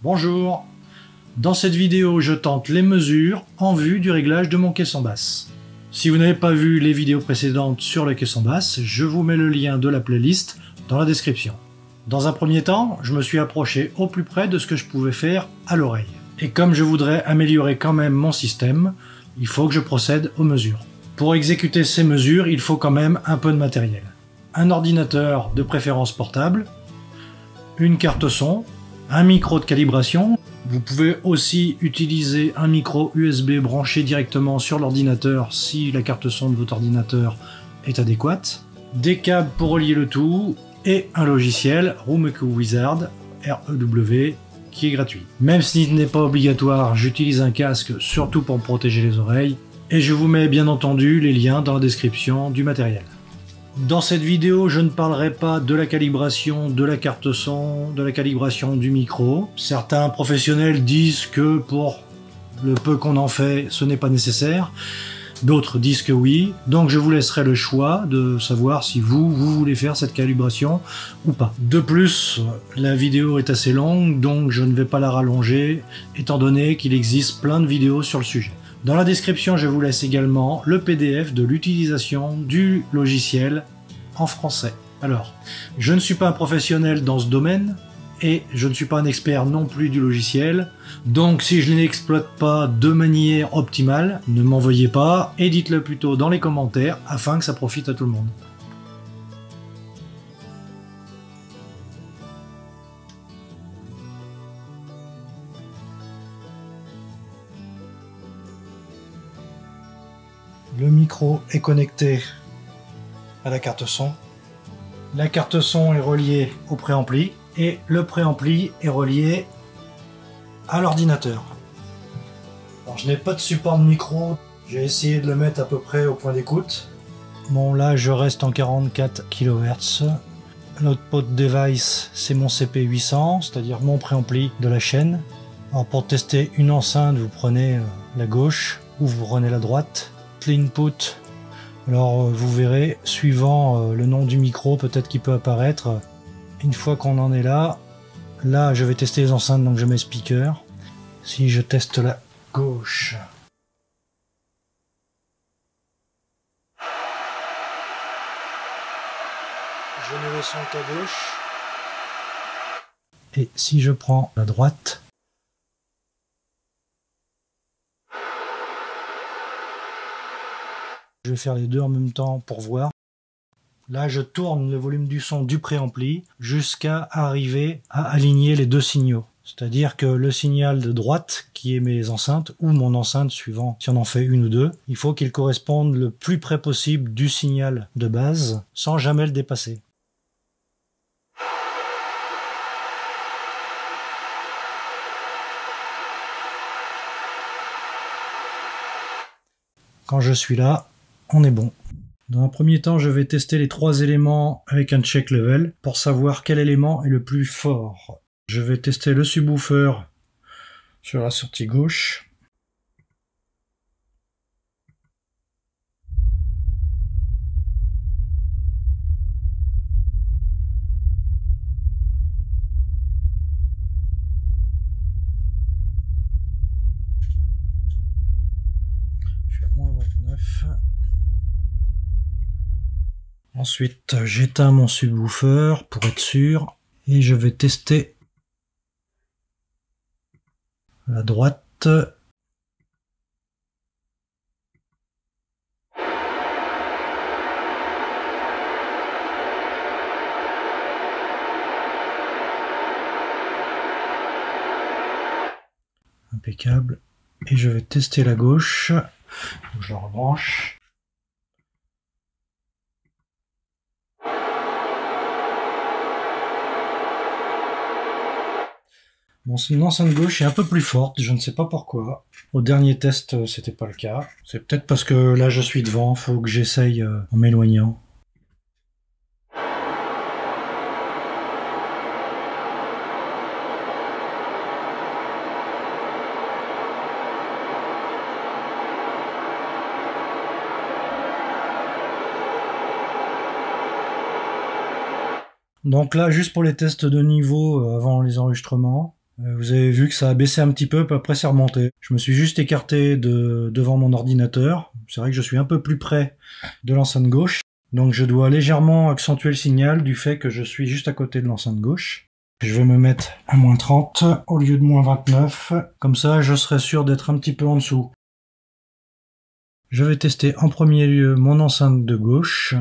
Bonjour. Dans cette vidéo, je tente les mesures en vue du réglage de mon caisson basse. Si vous n'avez pas vu les vidéos précédentes sur le caisson basse, je vous mets le lien de la playlist dans la description. Dans un premier temps, je me suis approché au plus près de ce que je pouvais faire à l'oreille. Et comme je voudrais améliorer quand même mon système, il faut que je procède aux mesures. Pour exécuter ces mesures, il faut quand même un peu de matériel. Un ordinateur de préférence portable, une carte son, un micro de calibration. Vous pouvez aussi utiliser un micro USB branché directement sur l'ordinateur si la carte son de votre ordinateur est adéquate, des câbles pour relier le tout et un logiciel Room-EQ Wizard REW qui est gratuit. Même s'il n'est pas obligatoire, j'utilise un casque surtout pour me protéger les oreilles et je vous mets bien entendu les liens dans la description du matériel. Dans cette vidéo, je ne parlerai pas de la calibration de la carte son, de la calibration du micro. Certains professionnels disent que pour le peu qu'on en fait, ce n'est pas nécessaire. D'autres disent que oui. Donc je vous laisserai le choix de savoir si vous voulez faire cette calibration ou pas. De plus, la vidéo est assez longue, donc je ne vais pas la rallonger, étant donné qu'il existe plein de vidéos sur le sujet. Dans la description, je vous laisse également le PDF de l'utilisation du logiciel en français. Alors, je ne suis pas un professionnel dans ce domaine et je ne suis pas un expert non plus du logiciel. Donc, si je ne l'exploite pas de manière optimale, ne m'en veuillez pas et dites-le plutôt dans les commentaires afin que ça profite à tout le monde. Le micro est connecté à la carte son. La carte son est reliée au préampli et le préampli est relié à l'ordinateur. Alors je n'ai pas de support de micro, j'ai essayé de le mettre à peu près au point d'écoute. Bon là je reste en 44 kHz. L'output device c'est mon CP800, c'est-à-dire mon préampli de la chaîne. Alors pour tester une enceinte vous prenez la gauche ou vous prenez la droite. L'input, alors vous verrez, suivant le nom du micro, peut-être qu'il peut apparaître. Une fois qu'on en est là, je vais tester les enceintes, donc je mets speaker. Si je teste la gauche, je mets le son à gauche. Et si je prends la droite, je vais faire les deux en même temps pour voir. Là, je tourne le volume du son du préampli jusqu'à arriver à aligner les deux signaux. C'est-à-dire que le signal de droite, qui est mes enceintes, ou mon enceinte suivant si on en fait une ou deux, il faut qu'il corresponde le plus près possible du signal de base, sans jamais le dépasser. Quand je suis là, on est bon. Dans un premier temps, je vais tester les trois éléments avec un check level pour savoir quel élément est le plus fort. Je vais tester le subwoofer sur la sortie gauche. Je suis à moins 29. Ensuite, j'éteins mon subwoofer pour être sûr et je vais tester la droite. Impeccable. Et je vais tester la gauche. Je la rebranche. Mon enceinte gauche est un peu plus forte, je ne sais pas pourquoi. Au dernier test, c'était pas le cas. C'est peut-être parce que là je suis devant, faut que j'essaye en m'éloignant. Donc là, juste pour les tests de niveau avant les enregistrements, Vous avez vu que ça a baissé un petit peu, puis après c'est remonté. Je me suis juste écarté devant mon ordinateur. C'est vrai que je suis un peu plus près de l'enceinte gauche. Donc je dois légèrement accentuer le signal du fait que je suis juste à côté de l'enceinte gauche. Je vais me mettre à -30 au lieu de -29. Comme ça, je serai sûr d'être un petit peu en dessous. Je vais tester en premier lieu mon enceinte de gauche.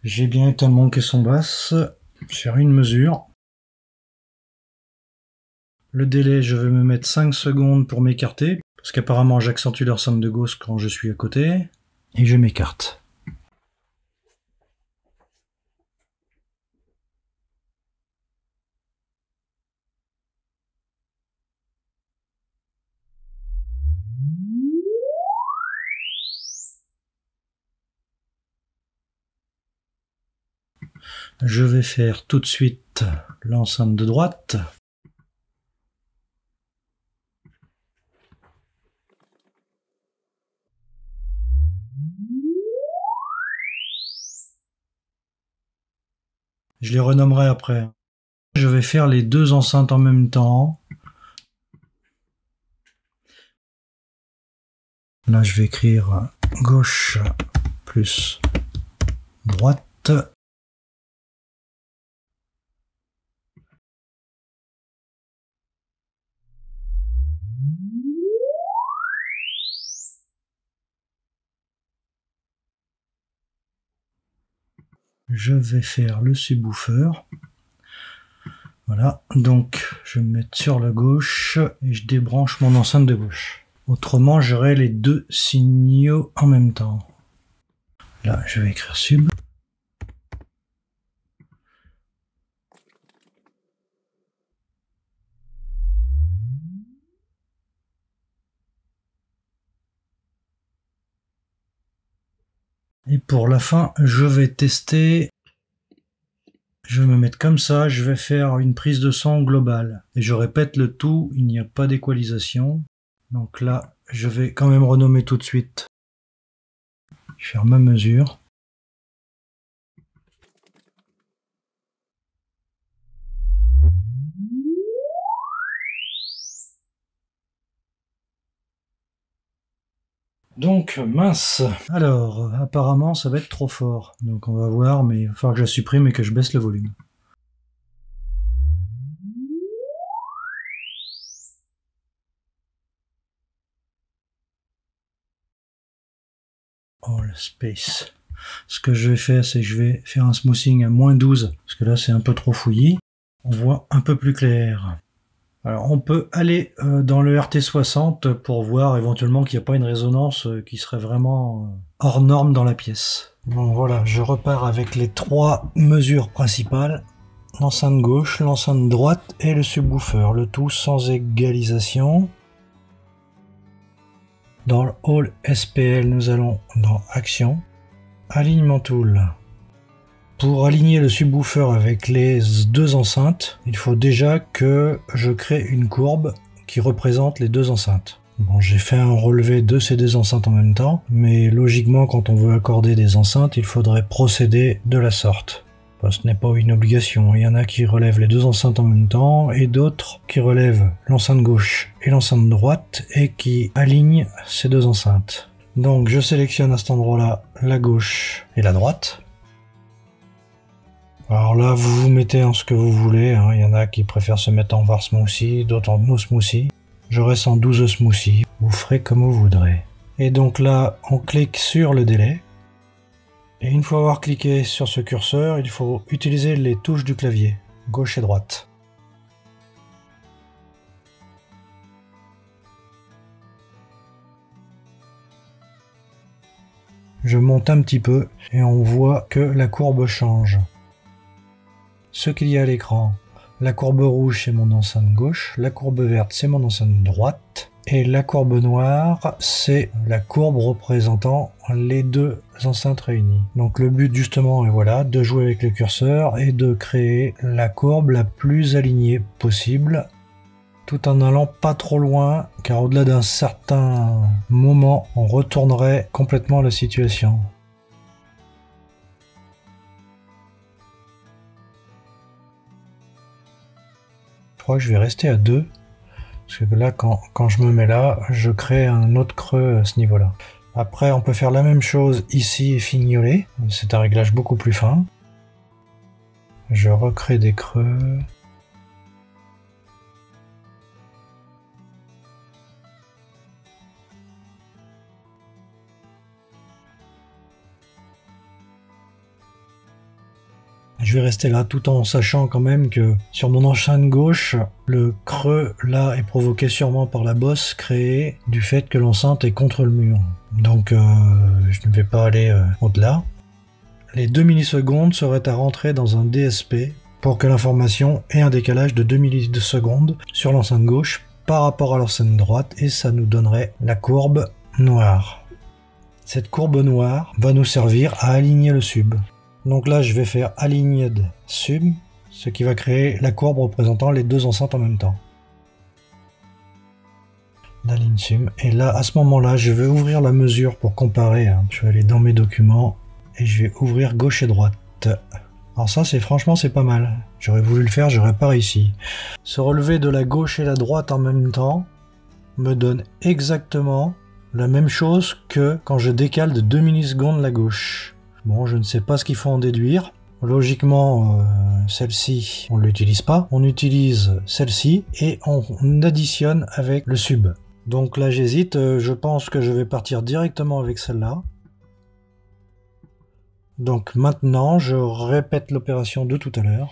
J'ai bien éteint mon caisson basse. Faire une mesure. Le délai, je vais me mettre 5 secondes pour m'écarter, parce qu'apparemment j'accentue l'enceinte de gauche quand je suis à côté. Et je m'écarte. Je vais faire tout de suite l'enceinte de droite. Je les renommerai après. Je vais faire les deux enceintes en même temps. Là, je vais écrire gauche plus droite. Je vais faire le subwoofer. Voilà, donc je vais me mettre sur la gauche et je débranche mon enceinte de gauche. Autrement, j'aurai les deux signaux en même temps. Là, je vais écrire sub. Et pour la fin, je vais tester. Je vais me mettre comme ça, je vais faire une prise de son globale. Et je répète le tout, il n'y a pas d'équalisation. Donc là, je vais quand même renommer tout de suite. Je vais faire ma mesure. Donc, mince. Alors, apparemment, ça va être trop fort. Donc on va voir, mais il va falloir que je la supprime et que je baisse le volume. All space. Ce que je vais faire, c'est que je vais faire un smoothing à -12, parce que là c'est un peu trop fouillis. On voit un peu plus clair. Alors on peut aller dans le RT60 pour voir éventuellement qu'il n'y a pas une résonance qui serait vraiment hors norme dans la pièce. Bon voilà, je repars avec les trois mesures principales. L'enceinte gauche, l'enceinte droite et le subwoofer, le tout sans égalisation. Dans le All SPL, nous allons dans Action, Alignement Tool. Pour aligner le subwoofer avec les deux enceintes, il faut déjà que je crée une courbe qui représente les deux enceintes. Bon, j'ai fait un relevé de ces deux enceintes en même temps, mais logiquement, quand on veut accorder des enceintes, il faudrait procéder de la sorte. Ce n'est pas une obligation, il y en a qui relèvent les deux enceintes en même temps et d'autres qui relèvent l'enceinte gauche et l'enceinte droite et qui alignent ces deux enceintes. Donc je sélectionne à cet endroit-là la gauche et la droite. Alors là vous vous mettez en ce que vous voulez, hein. Il y en a qui préfèrent se mettre en var smoothie, d'autres en no smoothie. Je reste en 12 smoothie, vous ferez comme vous voudrez. Et donc là on clique sur le délai. Et une fois avoir cliqué sur ce curseur, il faut utiliser les touches du clavier, gauche et droite. Je monte un petit peu et on voit que la courbe change. Ce qu'il y a à l'écran, la courbe rouge c'est mon enceinte gauche, la courbe verte c'est mon enceinte droite, et la courbe noire c'est la courbe représentant les deux enceintes réunies. Donc le but justement est voilà, de jouer avec le curseur et de créer la courbe la plus alignée possible, tout en n'allant pas trop loin, car au-delà d'un certain moment, on retournerait complètement la situation. Je crois que je vais rester à 2. Parce que là, quand je me mets là, je crée un autre creux à ce niveau-là. Après, on peut faire la même chose ici et fignoler. C'est un réglage beaucoup plus fin. Je recrée des creux. Je vais rester là tout en sachant quand même que sur mon enceinte gauche, le creux là est provoqué sûrement par la bosse créée du fait que l'enceinte est contre le mur. Donc je ne vais pas aller au-delà. Les 2 millisecondes seraient à rentrer dans un DSP pour que l'information ait un décalage de 2 millisecondes sur l'enceinte gauche par rapport à l'enceinte droite et ça nous donnerait la courbe noire. Cette courbe noire va nous servir à aligner le sub. Donc là, je vais faire aligned sub, ce qui va créer la courbe représentant les deux enceintes en même temps. D'align sub. Et là, à ce moment-là, je vais ouvrir la mesure pour comparer. Je vais aller dans mes documents et je vais ouvrir gauche et droite. Alors ça, franchement, c'est pas mal. J'aurais voulu le faire, j'aurais pas réussi. Se relever de la gauche et la droite en même temps me donne exactement la même chose que quand je décale de 2 millisecondes la gauche. Bon, je ne sais pas ce qu'il faut en déduire. Logiquement, celle-ci, on ne l'utilise pas. On utilise celle-ci et on additionne avec le sub. Donc là, j'hésite. Je pense que je vais partir directement avec celle-là. Donc maintenant, je répète l'opération de tout à l'heure.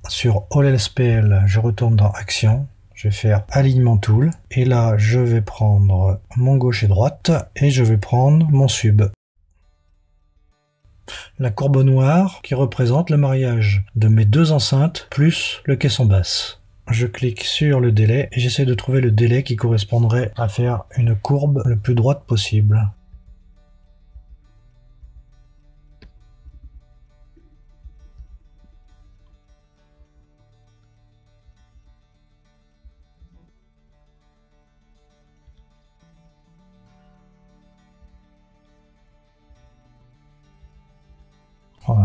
Sur AllSPL, je retourne dans Action. Je vais faire Alignement Tool. Et là, je vais prendre mon gauche et droite. Et je vais prendre mon sub. La courbe noire qui représente le mariage de mes deux enceintes plus le caisson basse. Je clique sur le délai et j'essaie de trouver le délai qui correspondrait à faire une courbe le plus droite possible.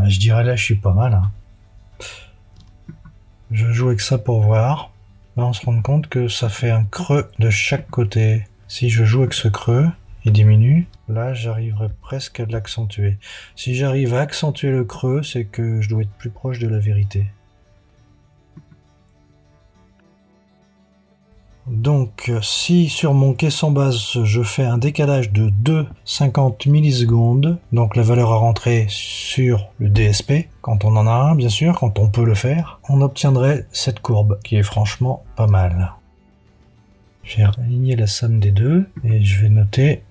Je dirais là je suis pas mal. Je joue avec ça pour voir. Là on se rend compte que ça fait un creux de chaque côté. Si je joue avec ce creux, il diminue. Là j'arriverai presque à l'accentuer. Si j'arrive à accentuer le creux, c'est que je dois être plus proche de la vérité. Donc si sur mon caisson basse je fais un décalage de 2,50 millisecondes, donc la valeur à rentrer sur le DSP, quand on en a un bien sûr, quand on peut le faire, on obtiendrait cette courbe qui est franchement pas mal. J'ai aligné la somme des deux et je vais noter.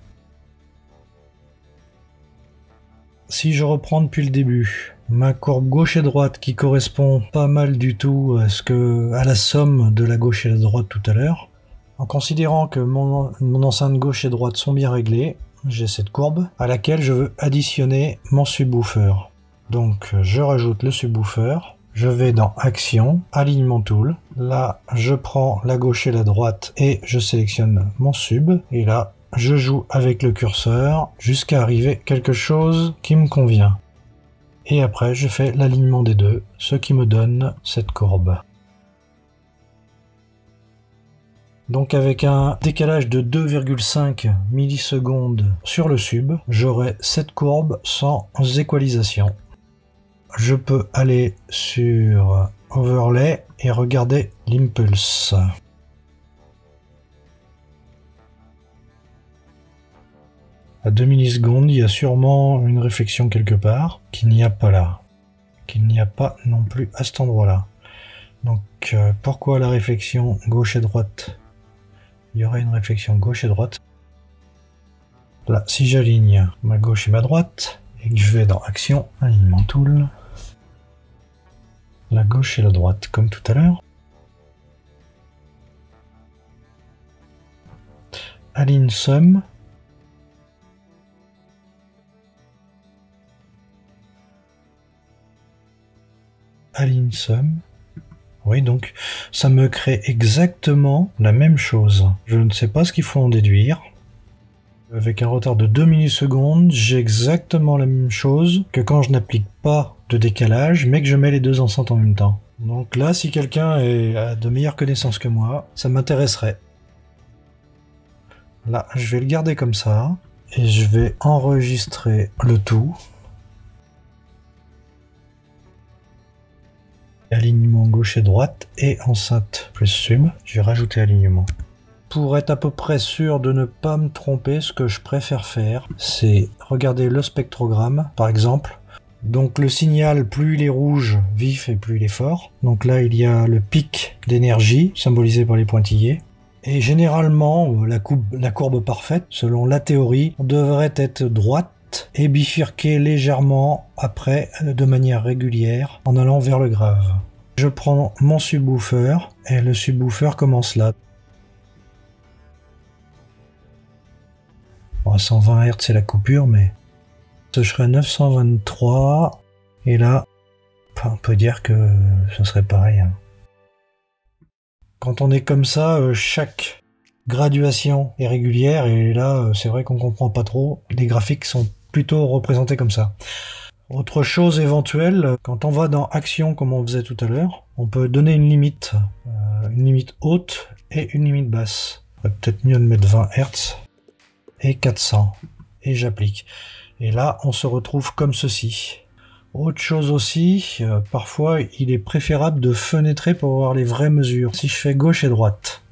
Si je reprends depuis le début, ma courbe gauche et droite qui correspond pas mal du tout à la somme de la gauche et la droite tout à l'heure, en considérant que mon enceinte gauche et droite sont bien réglées, j'ai cette courbe à laquelle je veux additionner mon subwoofer. Donc je rajoute le subwoofer, je vais dans Action, Alignement Tool, là je prends la gauche et la droite et je sélectionne mon sub, et là je joue avec le curseur jusqu'à arriver à quelque chose qui me convient. Et après je fais l'alignement des deux, ce qui me donne cette courbe. Donc avec un décalage de 2,5 millisecondes sur le sub, j'aurai cette courbe sans équalisation. Je peux aller sur Overlay et regarder l'impulse. À 2 millisecondes, il y a sûrement une réflexion quelque part qu'il n'y a pas là. Qu'il n'y a pas non plus à cet endroit-là. Donc pourquoi la réflexion gauche et droite? Il y aurait une réflexion gauche et droite. Là, si j'aligne ma gauche et ma droite, et que je vais dans Action, Alignement Tool, la gauche et la droite, comme tout à l'heure. Align Sum. Align Sum. Oui, donc ça me crée exactement la même chose. Je ne sais pas ce qu'il faut en déduire. Avec un retard de 2 millisecondes, j'ai exactement la même chose que quand je n'applique pas de décalage, mais que je mets les deux enceintes en même temps. Donc là, si quelqu'un a de meilleures connaissances que moi, ça m'intéresserait. Là, je vais le garder comme ça, et je vais enregistrer le tout. Alignement gauche et droite, et enceinte plus sum, je vais rajouter alignement. Pour être à peu près sûr de ne pas me tromper, ce que je préfère faire, c'est regarder le spectrogramme, par exemple. Donc le signal, plus il est rouge, vif, et plus il est fort. Donc là, il y a le pic d'énergie, symbolisé par les pointillés. Et généralement, la courbe parfaite, selon la théorie, devrait être droite et bifurquer légèrement après, de manière régulière, en allant vers le grave. Je prends mon subwoofer, et le subwoofer commence là. Bon, à 120 Hz c'est la coupure, mais ce serait 923, et là, on peut dire que ce serait pareil. Quand on est comme ça, chaque graduation est régulière, et là, c'est vrai qu'on comprend pas trop. Les graphiques sont plutôt représentés comme ça. Autre chose éventuelle, quand on va dans Action, comme on faisait tout à l'heure, on peut donner une limite haute et une limite basse. Peut-être mieux de mettre 20 Hz et 400, et j'applique. Et là, on se retrouve comme ceci. Autre chose aussi, parfois il est préférable de fenêtrer pour avoir les vraies mesures. Si je fais gauche et droite,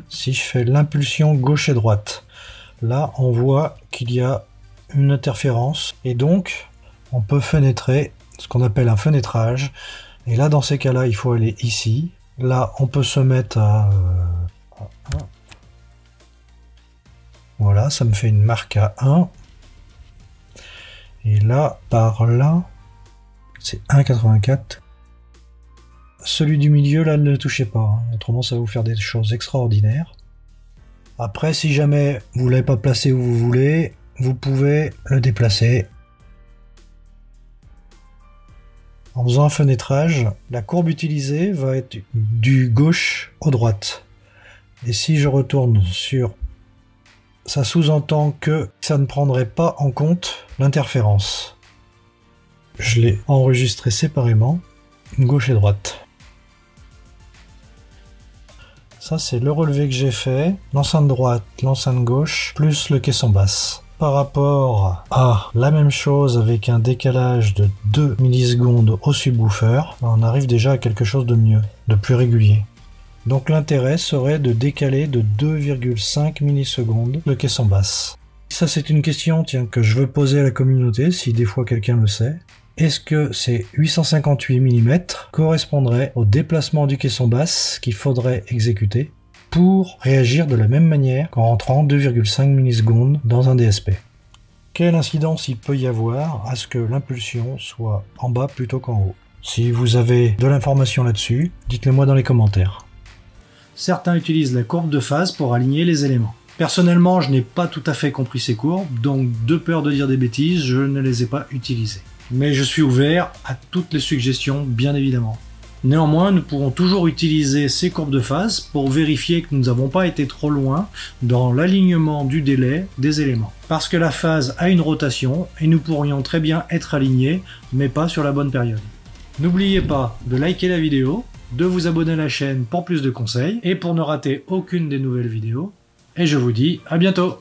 si je fais l'impulsion gauche et droite, là on voit qu'il y a une interférence, et donc on peut fenêtrer, ce qu'on appelle un fenêtrage. Et là, dans ces cas-là, il faut aller ici. Là, on peut se mettre à 1. Voilà, ça me fait une marque à 1. Et là, par là, c'est 1,84. Celui du milieu, là, ne le touchez pas, hein. Autrement, ça va vous faire des choses extraordinaires. Après, si jamais vous ne l'avez pas placé où vous voulez, vous pouvez le déplacer. En faisant un fenêtrage, la courbe utilisée va être du gauche au droite. Et si je retourne sur... ça sous-entend que ça ne prendrait pas en compte l'interférence. Je l'ai enregistré séparément, gauche et droite. Ça, c'est le relevé que j'ai fait, l'enceinte droite, l'enceinte gauche, plus le caisson basse. Par rapport à la même chose avec un décalage de 2 millisecondes au subwoofer, on arrive déjà à quelque chose de mieux, de plus régulier. Donc l'intérêt serait de décaler de 2,5 millisecondes le caisson basse. Ça, c'est une question, tiens, que je veux poser à la communauté, si des fois quelqu'un le sait. Est-ce que ces 858 mm correspondraient au déplacement du caisson basse qu'il faudrait exécuter pour réagir de la même manière qu'en rentrant 2,5 millisecondes dans un DSP? Quelle incidence il peut y avoir à ce que l'impulsion soit en bas plutôt qu'en haut? Si vous avez de l'information là-dessus, dites-le moi dans les commentaires. Certains utilisent la courbe de phase pour aligner les éléments. Personnellement, je n'ai pas tout à fait compris ces courbes, donc de peur de dire des bêtises, je ne les ai pas utilisées. Mais je suis ouvert à toutes les suggestions, bien évidemment. Néanmoins, nous pourrons toujours utiliser ces courbes de phase pour vérifier que nous n'avons pas été trop loin dans l'alignement du délai des éléments. Parce que la phase a une rotation et nous pourrions très bien être alignés, mais pas sur la bonne période. N'oubliez pas de liker la vidéo, de vous abonner à la chaîne pour plus de conseils et pour ne rater aucune des nouvelles vidéos. Et je vous dis à bientôt!